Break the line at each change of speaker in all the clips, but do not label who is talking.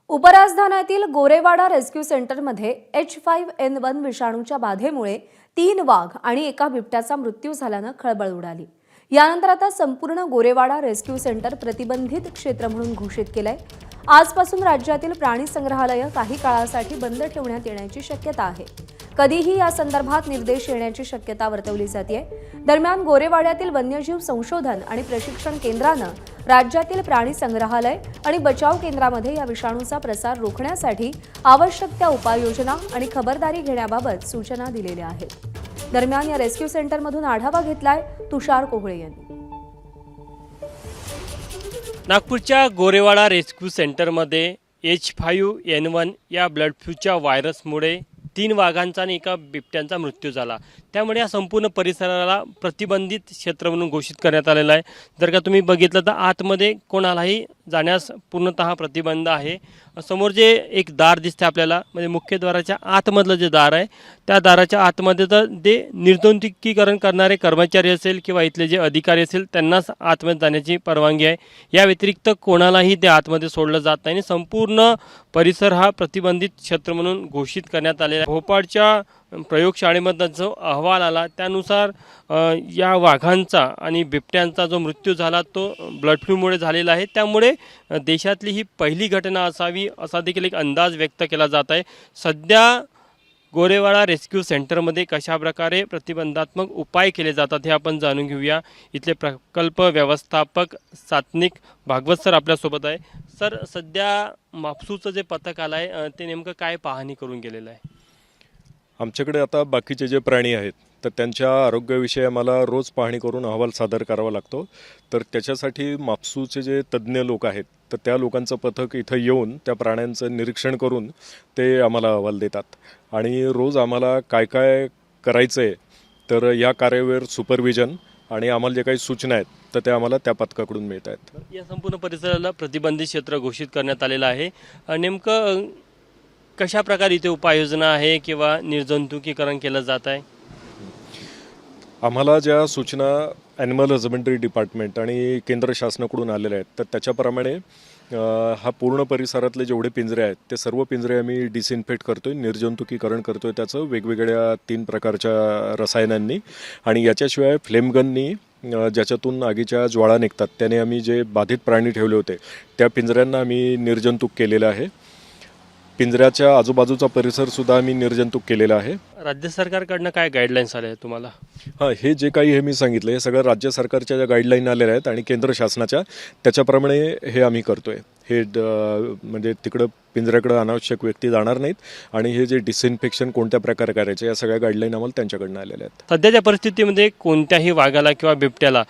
उपराजधानीतील Gorewada rescue सेंटरमध्ये H5N1 विषाणूच्या बाधेमुळे 3 वाघ आणि एका बिबट्याचा मृत्यू झाल्यानं खळबळ उडाली। यानंतर आता संपूर्ण गोरेवाडा रेस्क्यू सेंटर प्रतिबंधित क्षेत्र म्हणून घोषित केलंय। आजपासून राज्यातील प्राणी संग्रहालय काही काळासाठी बंद ठेवण्यात येण्याची शक्यता आहे। कधीही या संदर्भात निर्देश येण्याची शक्यता वर्तवली जाते। दरम्यान गोरेवाड्यातील वन्यजीव संशोधन आणि प्रशिक्षण केंद्रानं राज्यातील प्राणी संग्रहालय आणि बचाव केंद्रामध्ये या विषाणूचा प्रसार रोखण्यासाठी आवश्यक त्या उपाययोजना आणि खबरदारी घेण्याबाबत सूचना दिलेल्या आहेत। दरम्यान या रेस्क्यू सेंटरमधून आढावा घेतलाय तुषार कोहळे यांनी।
नागपूरच्या गोरेवाडा रेस्क्यू सेंटरमध्ये H5N1 या बर्ड फ्लूच्या व्हायरसमुळे 3 वाघांचा आणि एका बिबट्यांचा मृत्यू झाला। त्यामुळे या संपूर्ण परिसराला प्रतिबंधित क्षेत्र म्हणून घोषित करण्यात आलेला आहे। जर का तुम्ही बघितलं तर आतमध्ये कोणालाही जाण्यास पूर्णतः प्रतिबंध आहे। समोर जे एक दार दिसते आपल्याला, म्हणजे मुख्य द्वाराच्या आतमधलं जे दार आहे त्या दाराच्या आतमध्ये तर ते निर्जंतुकीकरण करणारे कर्मचारी असेल किंवा इथले जे अधिकारी असेल त्यांनाच आतमध्ये जाण्याची परवानगी आहे। या व्यतिरिक्त कोणालाही ते आतमध्ये सोडलं जात नाही। संपूर्ण परिसर हा प्रतिबंधित क्षेत्र म्हणून घोषित करण्यात आलेला आहे। भोपाळच्या प्रयोगशाळेमध्ये जो अहवाल आला त्यानुसार या वाघांचा आणि बिबट्यांचा जो मृत्यू झाला तो बर्ड फ्लूमुळे झालेला आहे। त्यामुळे देशातली ही पहिली घटना असावी असा देखील एक अंदाज व्यक्त केला जात आहे। सध्या गोरेवाडा रेस्क्यू सेंटरमध्ये कशा प्रकारे प्रतिबंधात्मक उपाय केले जातात हे आपण जाणून घेऊया। इथले प्रकल्प व्यवस्थापक सात्विक भागवत सर आपल्यासोबत आहे। सर, सध्या मापसूचं जे पथक आलं आहे ते नेमकं काय पाहणी करून गेलेलं आहे?
आमच्याकडे आता बाकीचे जे प्राणी आहेत तर त्यांच्या आरोग्याविषयी आम्हाला रोज पाहणी करून अहवाल सादर करावा लागतो। तर त्याच्यासाठी मापसूचे जे तज्ज्ञ लोक आहेत तर त्या लोकांचं पथक इथं येऊन त्या प्राण्यांचं निरीक्षण करून ते आम्हाला अहवाल देतात आणि रोज आम्हाला काय काय करायचं आहे तर या कार्यावर सुपरविजन आणि आम्हाला जे काही सूचना आहेत तर त्या आम्हाला त्या पथकाकडून मिळत आहेत।
या संपूर्ण परिसराला प्रतिबंधित क्षेत्र घोषित करण्यात आलेलं आहे। नेमकं कशा प्रकारे इथे उपाययोजना आहे किंवा निर्जंतुकीकरण केलं जात आहे?
आम्हाला ज्या सूचना ॲनिमल हजबंड्री डिपार्टमेंट आणि केंद्र शासनाकडून आलेल्या आहेत तर त्याच्याप्रमाणे हा पूर्ण परिसरातले जेवढे पिंजरे आहेत ते सर्व पिंजरे आम्ही डिसइन्फेक्ट करतोय, निर्जंतुकीकरण करतोय त्याचं वेगवेगळ्या 3 प्रकारच्या रसायनांनी। आणि याच्याशिवाय फ्लेमगननी ज्याच्यातून आगीच्या ज्वाळा निघतात त्याने आम्ही जे बाधित प्राणी ठेवले होते त्या पिंजऱ्यांना आम्ही निर्जंतुक केलेलं आहे। पिंजऱ्याच्या आजूबाजूचा परिसरसुद्धा आम्ही निर्जंतुक केलेला आहे।
राज्य सरकारकडनं काय गाईडलाईन्स आले तुम्हाला?
हे जे काही हे मी सांगितलं हे सगळं राज्य सरकारच्या ज्या गाईडलाईन आलेल्या आहेत आणि केंद्र शासनाच्या त्याच्याप्रमाणे हे आम्ही करतोय। हे म्हणजे तिकडं पिंजऱ्याकडं अनावश्यक व्यक्ती जाणार नाहीत आणि हे जे डिसइन्फेक्शन कोणत्या प्रकारे करायचे या सगळ्या गाईडलाईन आम्हाला त्यांच्याकडनं आलेल्या आहेत।
सध्याच्या परिस्थितीमध्ये कोणत्याही वाघाला किंवा बिबट्याला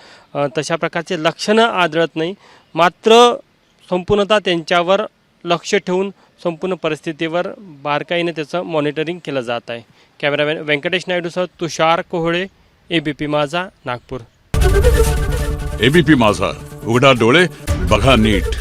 तशा प्रकारचे लक्षणं आढळत नाही, मात्र संपूर्णतः त्यांच्यावर लक्ष ठेवून संपूर्ण परिस्थितीवर बारकाईने त्याचं मॉनिटरिंग केलं जात आहे। कॅमेरामॅन व्यंकटेश नायडूसह तुषार कोहळे, ABP माझा, नागपूर।
ABP माझा, उघडा डोळे बघा नीट।